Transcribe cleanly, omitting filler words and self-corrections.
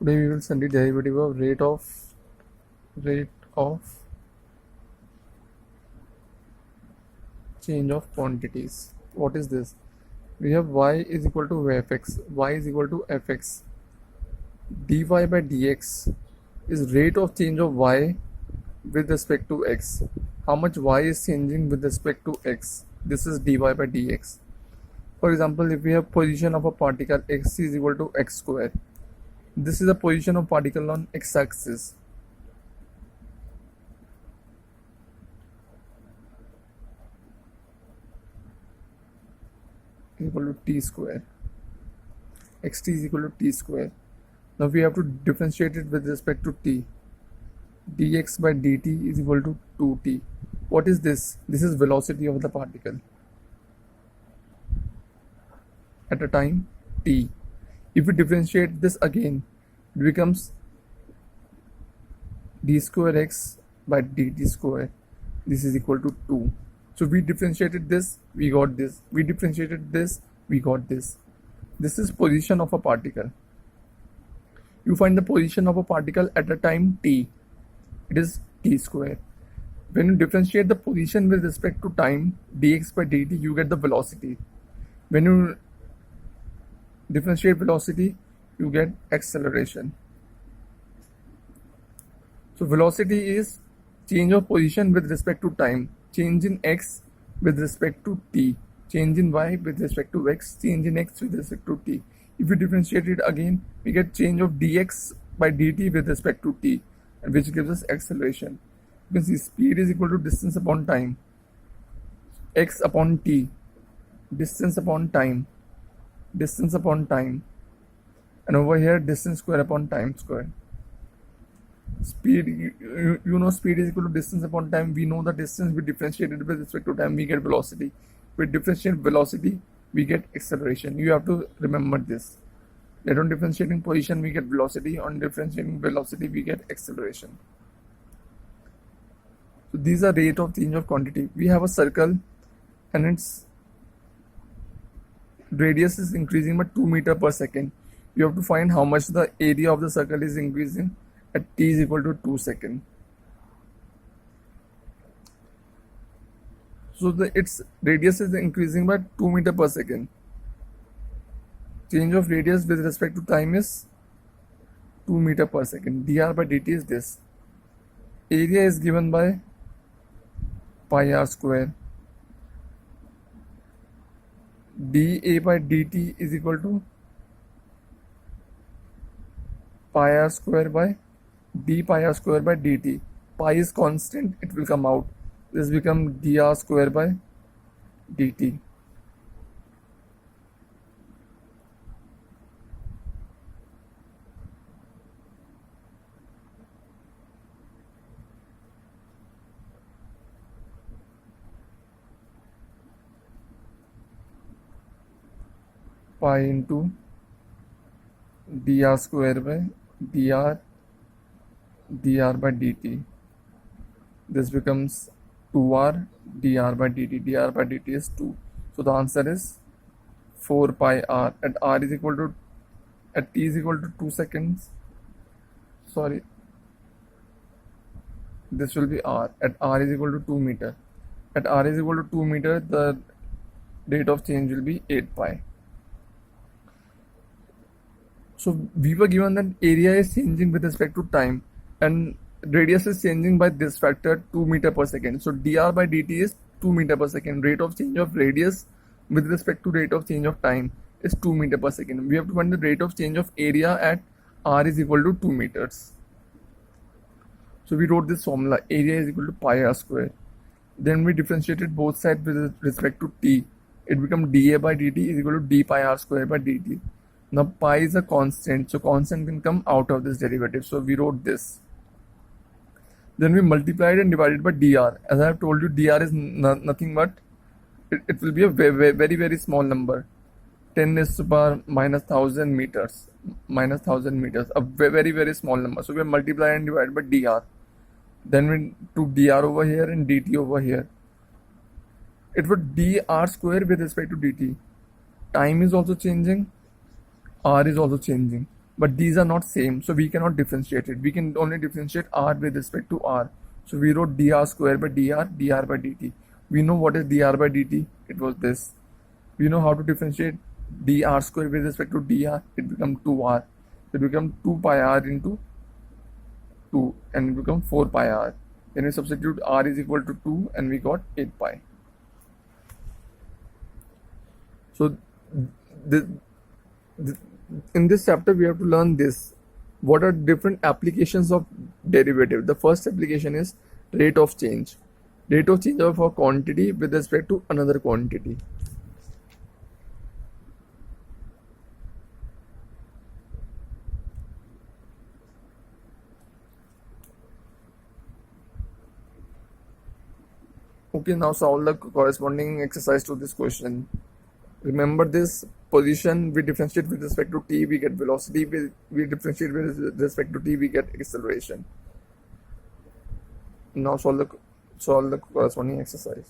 Today we will study derivative of rate of change of quantities. What is this? We have y is equal to fx. Y is equal to fx. dy by dx is rate of change of y with respect to x. How much y is changing with respect to x? This is dy by dx. For example, if we have position of a particle x is equal to x square. This is the position of particle on x-axis. Equal to t square. Xt is equal to t square. Now we have to differentiate it with respect to t. dx by dt is equal to 2t. What is this? This is velocity of the particle at a time t. If we differentiate this again, it becomes d square x by dt square. This is equal to 2. So we differentiated this, we got this. We differentiated this, we got this. This is position of a particle. You find the position of a particle at a time t. It is t square. When you differentiate the position with respect to time, dx by dt, you get the velocity. When you differentiate velocity, you get acceleration. So velocity is change of position with respect to time, change in x with respect to t, change in y with respect to x, change in x with respect to t. If we differentiate it again, we get change of dx by dt with respect to t, which gives us acceleration. You can see speed is equal to distance upon time, x upon t, distance upon time, and over here distance square upon time square. Speed, you know speed is equal to distance upon time. We know the distance, we differentiated with respect to time, we get velocity. With differentiate velocity, we get acceleration. You have to remember this. That on differentiating position, we get velocity. On differentiating velocity, we get acceleration. So these are rate of change of quantity. We have a circle and its radius is increasing by 2 meters per second. You have to find how much the area of the circle is increasing at t is equal to 2 seconds. So its radius is increasing by 2 meters per second. Change of radius with respect to time is 2 meters per second. dr by dt is this. Area is given by pi r square. dA by dt is equal to pi r square by d pi r square by dt. Pi is constant, it will come out. This becomes dr square by dt. Pi into dr square by dr by dt. This becomes 2r dr by dt. dr by dt is 2. So the answer is 4 pi r at r is equal to, at t is equal to 2 seconds. Sorry, this will be r. At r is equal to 2 meter. At r is equal to 2 meter, the rate of change will be 8 pi. So we were given that area is changing with respect to time and radius is changing by this factor 2 meters per second. So dr by dt is 2 meters per second. Rate of change of radius with respect to rate of change of time is 2 meters per second. We have to find the rate of change of area at r is equal to 2 meters. So we wrote this formula, area is equal to pi r square. Then we differentiated both sides with respect to t. It becomes dA by dt is equal to d pi r square by dt. Now pi is a constant, so constant can come out of this derivative. So we wrote this. Then we multiplied and divided by dr. As I have told you, dr is nothing but, it will be a very small number. 10 is to the power minus 1000 meters. A very small number. So we multiply and divide by dr. Then we took dr over here and dt over here. It would dr square with respect to dt. Time is also changing. R is also changing. but these are not same, so we cannot differentiate it. We can only differentiate r with respect to r. So we wrote dr square by dr by dt. We know what is dr by dt. It was this. We know how to differentiate dr square with respect to dr. It becomes 2r. It becomes 2 pi r into 2, and it becomes 4 pi r. Then we substitute r is equal to 2, and we got 8 pi. So in this chapter we have to learn this. What are different applications of derivative? The first application is rate of change. Rate of change of a quantity with respect to another quantity. Okay, now solve the corresponding exercise to this question. Remember this position, we differentiate with respect to t, we get velocity. We differentiate with respect to t, we get acceleration. Now solve the corresponding exercise.